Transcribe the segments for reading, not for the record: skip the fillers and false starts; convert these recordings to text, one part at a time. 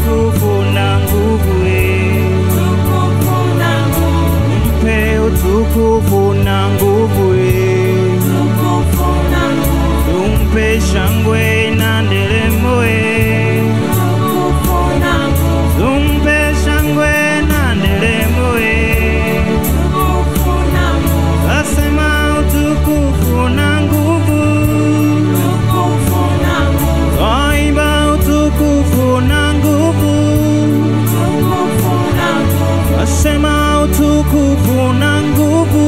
utukufu na nguvu, mpe utukufu na nguvu, tumpe shangwe na nderemo, tumpe shangwe na nderemo, asema utukufu na nguvu, aiba utukufu na nguvu, asema utukufu na nguvu,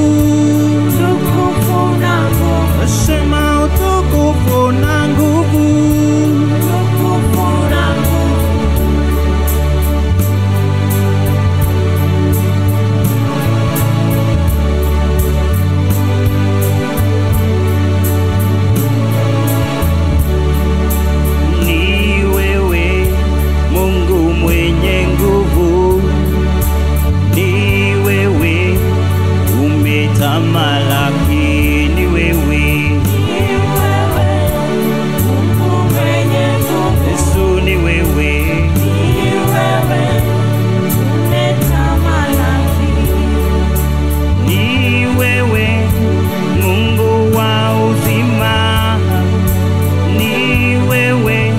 asema utukufu na nguvu. Ni wewe Mungu mwenye nguvu, ni wewe umetamalaki, ni wewe Yesu, ni wewe, ni wewe Mungu wa uzima, ni wewe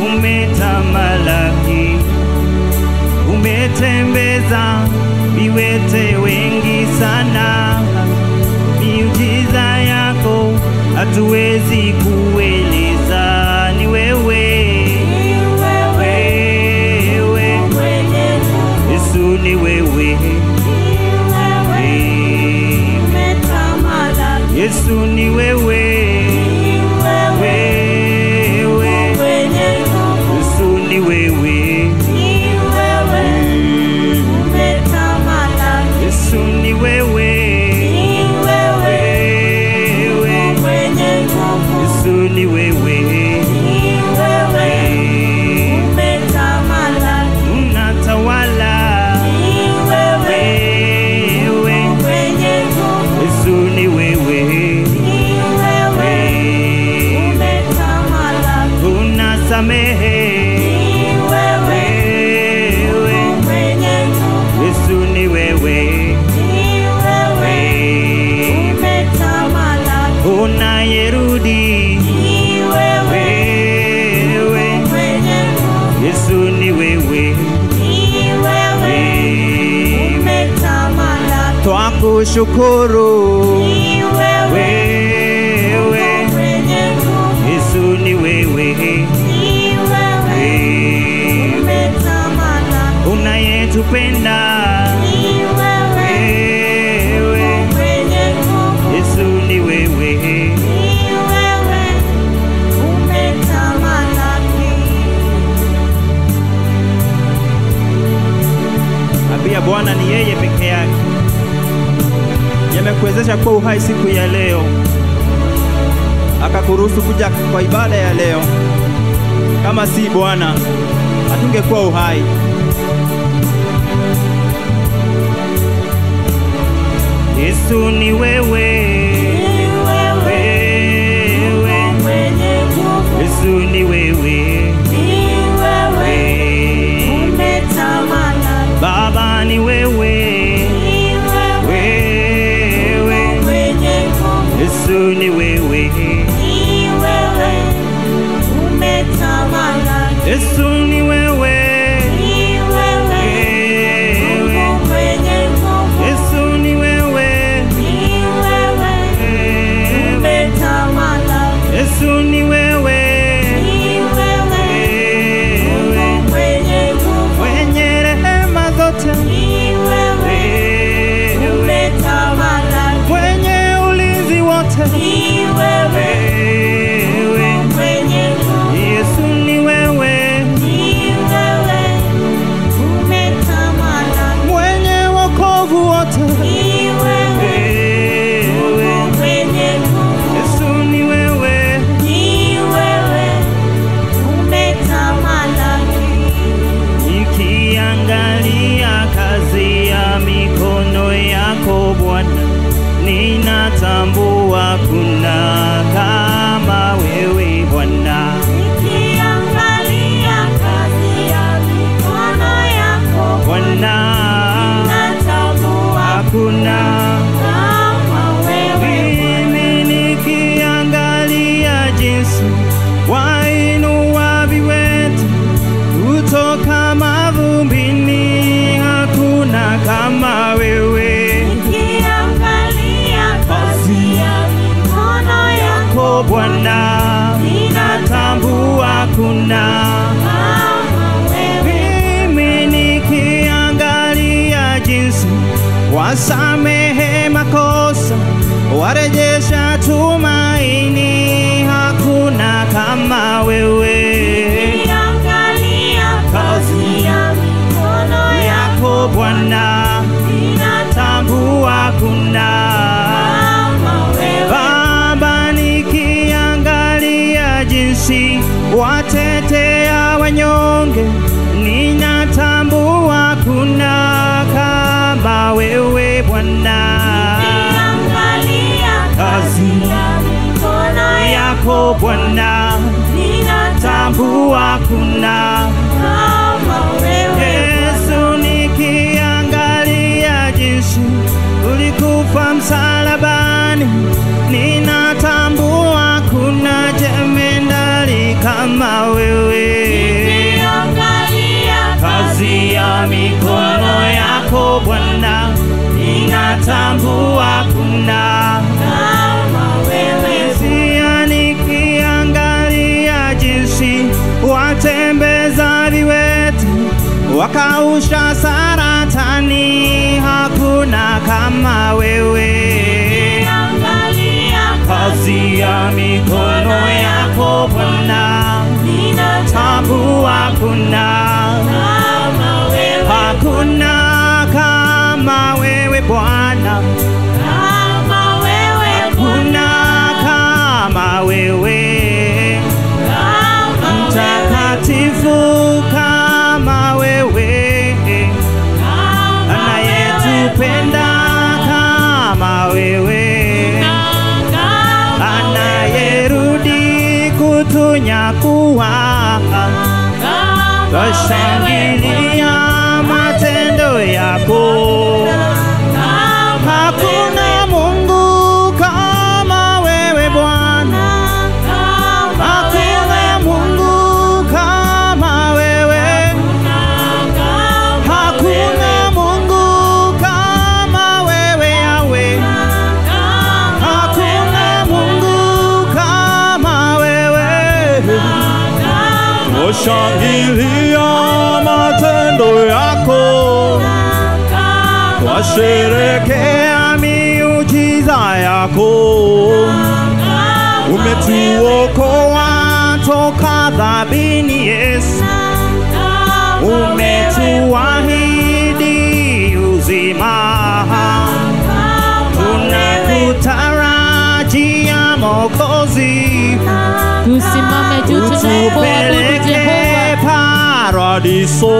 umetamalaki, umetembeza viwete wengi sana, miujiza yako hatuwezi kueleza, ni wewe Yesu, ni wewe Yesu, ni wewe Yesu, ni wewe Yesu, ni wewe Yesu, ni wewe unatawala, Yesu, ni wewe unasamehe, Yesu, ni wewe unayerudi, Yesu, ni wewe twakushukuru, Yesu, ni wewe unayetupenda, Yesu, ni wewe Abia Bwana ni yeye peke yake yamekuwezesha kuwa uhai siku ya leo, akakuruhusu kuja kwa ibada ya leo. Kama si Bwana hatungekuwa uhai. Yesu, ni wewe Yesu, ni wewe Baba, ni wewe Yesu, ni wewe Yesu, ni wewe Yesu, ni wewe Yesu, ni wewe mwenye rehema zote, mwenye ulinzi wote, Yesu, ni wewe Bwana. Mimi nikiangalia jinsi wasamehe makosa, warejesha tumaini, hakuna kama wewe. Kazi ya mikono yako Bwana, ninatambua kuna kama wewe. Baba, nikiangalia jinsi watetea wanyonge, ninatambua kuna kama wewe Bwana. Kazi ya mikono yako Bwana, ninatambua kuna kama wewe. Yesu, nikiangalia jinsi ulikufa msalabani, ninatambua kuna jemedari kama wewe. Kazi ya mikono yako Bwana, ninatambua kuna kama wewe. Sia, nikiangalia jinsi watembeza viwete, wakausha saratani, hakuna kama wewe. Kazi ya mikono yako Bwana, ninatambua kuna kama wewe. Hakuna kama wewe Bwana, hakuna kama wewe, mtakatifu kama wewe, anayetupenda kama wewe, anayerudi kutunyakua, twashangilia matendo yako. Hakuna Mungu kama wewe Bwana, hakuna Mungu kama wewe, hakuna Mungu kama wewe Yahweh, hakuna Mungu kama wewe. Twashangilia matendo yako, twasherekea miujiza yako. Umetuokoa toka dhambini Yesu, umetuahidi uzima, tunakutarajia Mwokozi. Tusimame juu tunapoabudu Jehova. Paradiso.